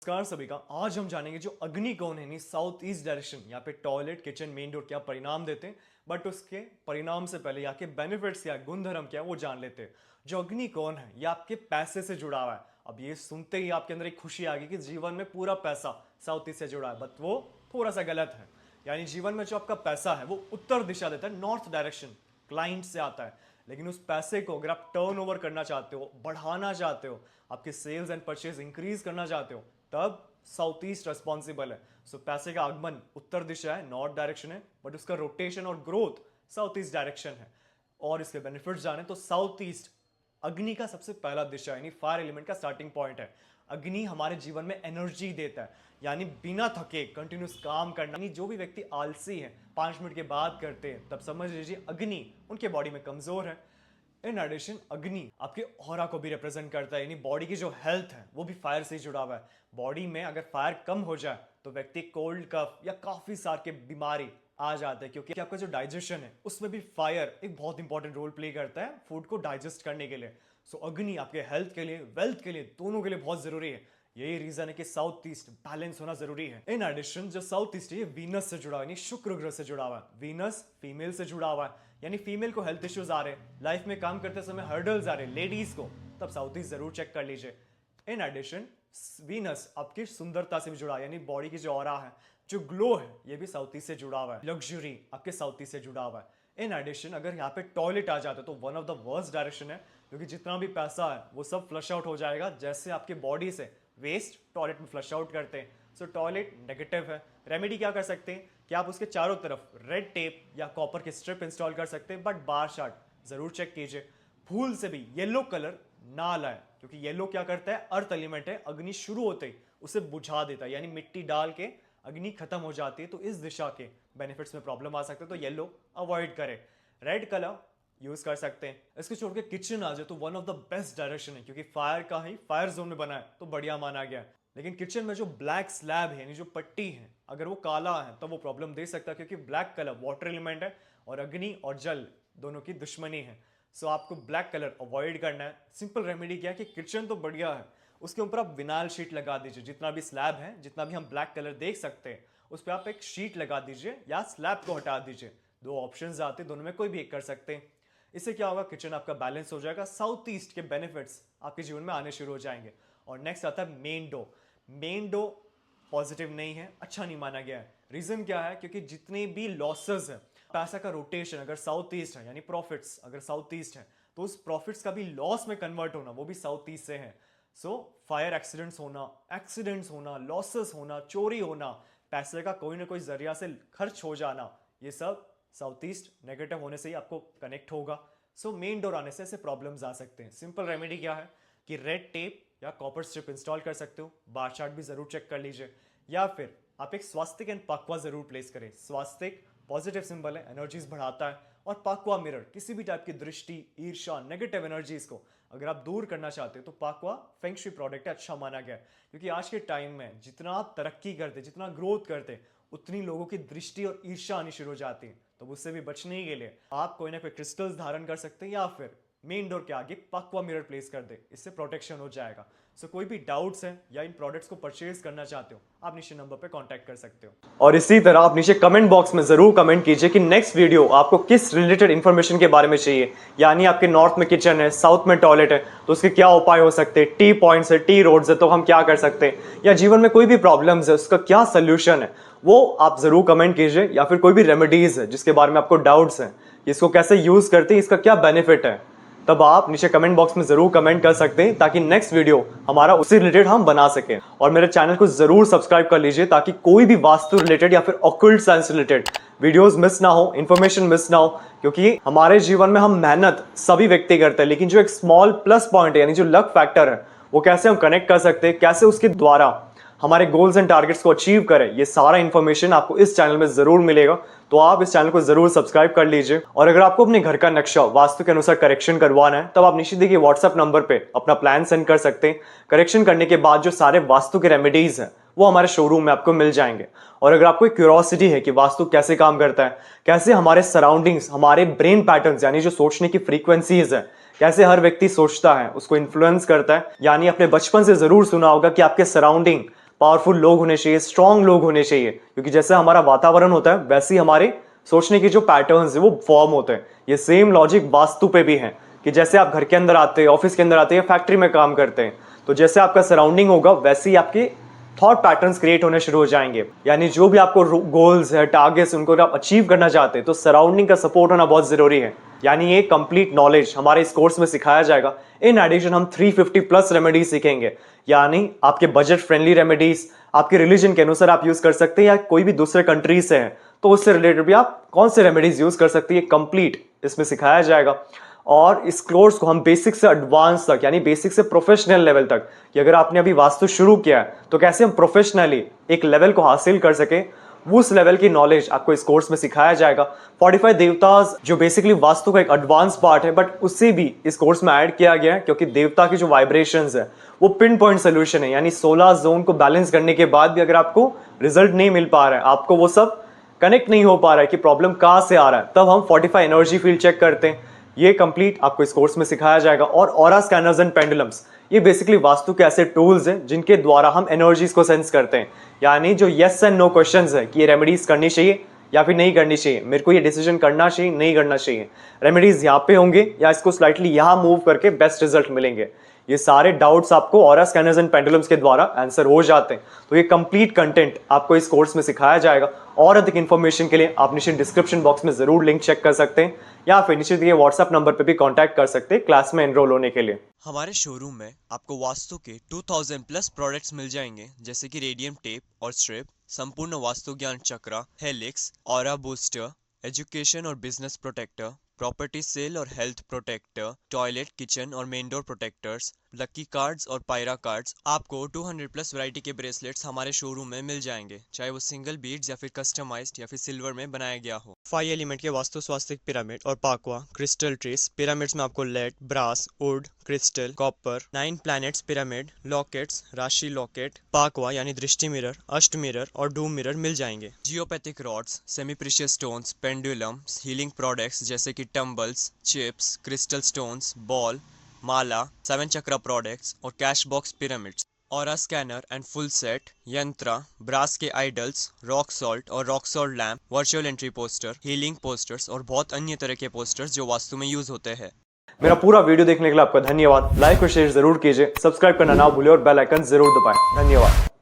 नमस्कार सभी का। आज हम जानेंगे जो अग्नि कोण है साउथ ईस्ट डायरेक्शन, यहाँ पे टॉयलेट, किचन, मेन डोर क्या परिणाम देते हैं। बट उसके परिणाम से पहले यहाँ के बेनिफिट्स क्या, गुणधर्म क्या, वो जान लेते हैं। जो अग्नि कोण है ये आपके पैसे से जुड़ा हुआ है। अब ये सुनते ही आपके अंदर एक खुशी आ गई कि जीवन में पूरा पैसा साउथ ईस्ट से जुड़ा है, बट वो थोड़ा सा गलत है। यानी जीवन में जो आपका पैसा है वो उत्तर दिशा देता है, नॉर्थ डायरेक्शन, क्लाइंट से आता है। लेकिन उस पैसे को अगर आप टर्न ओवर करना चाहते हो, बढ़ाना चाहते हो, आपके सेल्स एंड परचेज इंक्रीज करना चाहते हो, तब साउथ ईस्ट रेस्पॉन्सिबल है। सो पैसे का आगमन उत्तर दिशा है, नॉर्थ डायरेक्शन है, बट उसका रोटेशन और ग्रोथ साउथ ईस्ट डायरेक्शन है। और इसके बेनिफिट्स जाने तो साउथ ईस्ट अग्नि का सबसे पहला दिशा यानी फायर एलिमेंट का स्टार्टिंग पॉइंट है। अग्नि हमारे जीवन में एनर्जी देता है, यानी बिना थके कंटिन्यूस काम करना। यानी जो भी व्यक्ति आलसी है, 5 मिनट के बाद करते हैं, तब समझ लीजिए अग्नि उनके बॉडी में कमजोर है। इन एडिशन अग्नि आपके ऑरा को भी रिप्रेजेंट करता है, यानी बॉडी की जो हेल्थ है वो भी फायर से जुड़ा हुआ है। बॉडी में अगर फायर कम हो जाए तो व्यक्ति कोल्ड कफ या काफी सारे बीमारी आ जाते हैं, क्योंकि आपका जो डाइजेशन है उसमें भी फायर एक बहुत इंपॉर्टेंट रोल प्ले करता है फूड को डाइजेस्ट करने के लिए। सो अग्नि आपके हेल्थ के लिए, वेल्थ के लिए, दोनों के लिए बहुत जरूरी है। यही रीजन है कि साउथ ईस्ट बैलेंस होना जरूरी है। इन एडिशन जो साउथ ईस्ट है ये वीनस से जुड़ा हुआ है, शुक्र ग्रह से जुड़ा हुआ है। वीनस फीमेल से जुड़ा हुआ है, यानी फीमेल को हेल्थ इश्यूज आ रहे, लाइफ में काम करते समय हर्डल्स आ रहे लेडीज को, तब साउथ ईस्ट जरूर चेक कर लीजिए। इन एडिशन वीनस आपकी सुंदरता से भी जुड़ा है, यानी बॉडी की जो ऑरा है, जो ग्लो है, ये भी साउथ ईस्ट से जुड़ा हुआ है। लग्जरी आपके साउथ ईस्ट से जुड़ा हुआ है। इन एडिशन अगर यहाँ पे टॉयलेट आ जाता है तो one of the worst direction है, क्योंकि जितना भी पैसा है वो सब फ्लश आउट हो जाएगा। जैसे आपके बॉडी से वेस्ट टॉयलेट में फ्लश आउट करते हैं। सो टॉयलेट नेगेटिव है। रेमेडी क्या कर सकते हैं कि आप उसके चारों तरफ रेड टेप या कॉपर की स्ट्रिप इंस्टॉल कर सकते हैं, बट बार चार्ट जरूर चेक कीजिए। भूल से भी येलो कलर ना लाए, क्योंकि येलो क्या करता है, अर्थ एलिमेंट है, अग्नि शुरू होते ही उसे बुझा देता है, यानी मिट्टी डाल के अग्नि खत्म हो जाती है। तो इस दिशा के बेनिफिट्स में प्रॉब्लम आ सकते हैं, तो येलो अवॉइड करें। रेड कलर यूज कर सकते हैं। इसके छोड़ के किचन आ जाए तो one of the best direction है, क्योंकि फायर का ही फायर जोन में बना है तो बढ़िया माना गया है। लेकिन किचन में जो ब्लैक स्लैब है, यानी जो पट्टी है, अगर वो काला है तो वो प्रॉब्लम दे सकता है, क्योंकि ब्लैक कलर वाटर एलिमेंट है और अग्नि और जल दोनों की दुश्मनी है। सो आपको ब्लैक कलर अवॉइड करना है। सिंपल रेमेडी क्या है कि किचन तो बढ़िया है, उसके ऊपर आप विनाइल शीट लगा दीजिए। जितना भी स्लैब है, जितना भी हम ब्लैक कलर देख सकते हैं, उस पर आप एक शीट लगा दीजिए या स्लैब को हटा दीजिए। दो ऑप्शंस आते हैं, दोनों में कोई भी एक कर सकते हैं। इससे क्या होगा, किचन आपका बैलेंस हो जाएगा, साउथ ईस्ट के बेनिफिट्स आपके जीवन में आने शुरू हो जाएंगे। और नेक्स्ट आता है main door. Main door positive नहीं है, अच्छा नहीं माना गया है। रीजन क्या है, क्योंकि जितने भी लॉसेस है, पैसा का रोटेशन अगर साउथ ईस्ट है, यानी प्रॉफिट्स अगर साउथ ईस्ट है, तो उस प्रॉफिट्स का भी लॉस में कन्वर्ट होना वो भी साउथ ईस्ट से है। सो फायर एक्सीडेंट्स होना, लॉसेस होना, चोरी होना, पैसे का कोई ना कोई जरिया से खर्च हो जाना, ये सब साउथ ईस्ट नेगेटिव होने से ही आपको कनेक्ट होगा। सो मेन डोर आने से ऐसे प्रॉब्लम्स आ सकते हैं। सिंपल रेमेडी क्या है कि रेड टेप या कॉपर स्ट्रिप इंस्टॉल कर सकते हो। बार चार्ट भी जरूर चेक कर लीजिए, या फिर आप एक स्वास्तिक एंड पाकवा जरूर प्लेस करें। स्वास्तिक पॉजिटिव सिंबल है, एनर्जीज बढ़ाता है, और पाकवा मिरर किसी भी टाइप की दृष्टि, ईर्ष्या, नेगेटिव एनर्जीज को अगर आप दूर करना चाहते हो तो पाकवा फेंग शुई प्रोडक्ट है, अच्छा माना गया है। क्योंकि आज के टाइम में जितना आप तरक्की करते, जितना ग्रोथ करते, उतनी लोगों की दृष्टि और ईर्ष्या आनी शुरू हो जाती है। तो उससे भी बचने के लिए आप कोई ना कोई क्रिस्टल्स धारण कर सकते हैं, या फिर मेन डोर के आगे पाकवा मिरर प्लेस कर दे, इससे प्रोटेक्शन हो जाएगा। सो कोई भी डाउट्स हैं या इन प्रोडक्ट्स को परचेज करना चाहते हो, आप नीचे नंबर पे कांटेक्ट कर सकते हो। और इसी तरह आप नीचे कमेंट बॉक्स में जरूर कमेंट कीजिए कि नेक्स्ट वीडियो आपको किस रिलेटेड इंफॉर्मेशन के बारे में चाहिए। यानी आपके नॉर्थ में किचन है, साउथ में टॉयलेट है, तो उसके क्या उपाय हो सकते हैं, टी पॉइंट्स है, टी रोड्स है, तो हम क्या कर सकते हैं, या जीवन में कोई भी प्रॉब्लम्स है उसका क्या सोल्यूशन है, वो आप जरूर कमेंट कीजिए। या फिर कोई भी रेमेडीज है जिसके बारे में आपको डाउट्स हैं, इसको कैसे यूज करते हैं, इसका क्या बेनिफिट है, तब आप नीचे कमेंट बॉक्स में जरूर कमेंट कर सकते हैं, ताकि नेक्स्ट वीडियो हमारा उसी रिलेटेड हम बना सकें। और मेरे चैनल को जरूर सब्सक्राइब कर लीजिए, ताकि कोई भी वास्तु रिलेटेड या फिर occult science related videos miss ना हो, इंफॉर्मेशन मिस ना हो। क्योंकि हमारे जीवन में हम मेहनत सभी व्यक्ति करते हैं, लेकिन जो एक स्मॉल प्लस पॉइंट है, यानी जो लक फैक्टर है, वो कैसे हम कनेक्ट कर सकते हैं, कैसे उसके द्वारा हमारे गोल्स एंड टारगेट्स को अचीव करें, ये सारा इंफॉर्मेशन आपको इस चैनल में जरूर मिलेगा। तो आप इस चैनल को जरूर सब्सक्राइब कर लीजिए। और अगर आपको अपने घर का नक्शा वास्तु के अनुसार करेक्शन करवाना है, तब आप नीचे देखिए व्हाट्सएप नंबर पे अपना प्लान सेंड कर सकते हैं। करेक्शन करने के बाद जो सारे वास्तु के रेमेडीज हैं वो हमारे शोरूम में आपको मिल जाएंगे। और अगर आपको क्यूरियोसिटी है कि वास्तु कैसे काम करता है, कैसे हमारे सराउंडिंग्स, हमारे ब्रेन पैटर्न्स, यानी जो सोचने की फ्रीक्वेंसीज है, कैसे हर व्यक्ति सोचता है, उसको इन्फ्लुएंस करता है, यानी अपने बचपन से जरूर सुना होगा कि आपके सराउंडिंग पावरफुल लोग होने चाहिए, स्ट्रांग लोग होने चाहिए, क्योंकि जैसे हमारा वातावरण होता है वैसे ही हमारे सोचने के जो पैटर्न्स है वो फॉर्म होते हैं। ये सेम लॉजिक वास्तु पे भी है कि जैसे आप घर के अंदर आते हैं, ऑफिस के अंदर आते हैं या फैक्ट्री में काम करते हैं, तो जैसे आपका सराउंडिंग होगा वैसे ही आपके थॉट पैटर्न्स क्रिएट होने शुरू हो जाएंगे। यानी जो भी आपको गोल्स है, टारगेट्स, उनको आप अचीव करना चाहते हैं तो सराउंडिंग का सपोर्ट होना बहुत जरूरी है। यानी ये कंप्लीट नॉलेज हमारे इस कोर्स में सिखाया जाएगा। इन एडिशन हम 350 प्लस रेमेडीज सीखेंगे, यानी आपके बजट फ्रेंडली रेमेडीज, आपके रिलीजन के अनुसार आप यूज कर सकते हैं या कोई भी दूसरे कंट्री से हैं तो उससे रिलेटेड भी आप कौन से रेमेडीज यूज कर सकते हैं, कंप्लीट इसमें सिखाया जाएगा। और इस कोर्स को हम बेसिक से एडवांस तक, यानी बेसिक से प्रोफेशनल लेवल तक, कि अगर आपने अभी वास्तु शुरू किया है तो कैसे हम प्रोफेशनली एक लेवल को हासिल कर सके, उस लेवल की नॉलेज आपको इस कोर्स में सिखाया जाएगा। 45 देवतास जो बेसिकली वास्तु का एक एडवांस पार्ट है, बट उससे भी इस कोर्स में ऐड किया गया है, क्योंकि देवता की जो वाइब्रेशंस है वो पिन पॉइंट सोल्यूशन है। यानी 16 जोन को बैलेंस करने के बाद भी अगर आपको रिजल्ट नहीं मिल पा रहा है, आपको वो सब कनेक्ट नहीं हो पा रहा है कि प्रॉब्लम कहां से आ रहा है, तब हम 45 एनर्जी फील्ड चेक करते हैं। ये कंप्लीट आपको इस कोर्स में सिखाया जाएगा। और ऑरा स्कैनर्स एंड पेंडुलम्स, ये बेसिकली वास्तु के ऐसे टूल्स हैं जिनके द्वारा हम एनर्जीज को सेंस करते हैं। यानी जो यस एंड नो क्वेश्चंस है कि ये रेमेडीज करनी चाहिए या फिर नहीं करनी चाहिए, मेरे को ये डिसीजन करना चाहिए नहीं करना चाहिए, रेमेडीज यहाँ पे होंगे या इसको स्लाइटली यहाँ मूव करके बेस्ट रिजल्ट मिलेंगे, ये सारे डाउट्स आपको ऑरा स्कैनर्स एंड पेंडुलम्स के द्वारा आंसर हो जाते हैं। तो ये कंप्लीट कंटेंट आपको इस कोर्स में सिखाया जाएगा। और अधिक इन्फॉर्मेशन के लिए आप नीचे डिस्क्रिप्शन बॉक्स में जरूर लिंक चेक कर सकते हैं या फिर नीचे दिए व्हाट्सएप नंबर पे भी कांटेक्ट कर सकते हैं क्लास में एनरोल होने के लिए। हमारे शोरूम में आपको वास्तु के 2000 प्लस प्रोडक्ट्स मिल जाएंगे, जैसे कि रेडियम टेप और स्ट्रिप, संपूर्ण वास्तु ज्ञान चक्रा, हेलिक्स, ऑरा बूस्टर, एजुकेशन और बिजनेस प्रोटेक्टर, प्रॉपर्टी सेल और हेल्थ प्रोटेक्टर, टॉयलेट, किचन और main door protectors, lucky cards और पायरा कार्ड्स। आपको 200 प्लस वैरायटी के ब्रेसलेट्स हमारे शोरूम में मिल जाएंगे, चाहे वो सिंगल बीड्स या फिर कस्टमाइज्ड या फिर सिल्वर में बनाया गया हो। 5 एलिमेंट के वास्तु स्वास्तिक पिरामिड और पाकवा क्रिस्टल ट्रीज पिरामिड्स में आपको lead, brass, wood, crystal, copper, 9 planets pyramid, lockets, राशि लॉकेट, पाकवा यानी दृष्टि मिरर, अष्ट मिरर और डूम मिरर मिल जाएंगे। Geopathic rods, semi precious stones, pendulums, healing products जैसे कि tumbles, chips, crystal stones, ball, माला, 7 चक्रा प्रोडक्ट्स और cash box pyramids, aura scanner and full set, yantra, brass के आइडल्स, रॉक सॉल्ट और rock salt lamp, virtual entry poster, healing posters और बहुत अन्य तरह के पोस्टर्स जो वास्तु में यूज होते हैं। मेरा पूरा वीडियो देखने के लिए आपका धन्यवाद। लाइक और शेयर जरूर कीजिए, सब्सक्राइब करना ना भूलिए और बेल आइकन जरूर दबाएं। धन्यवाद।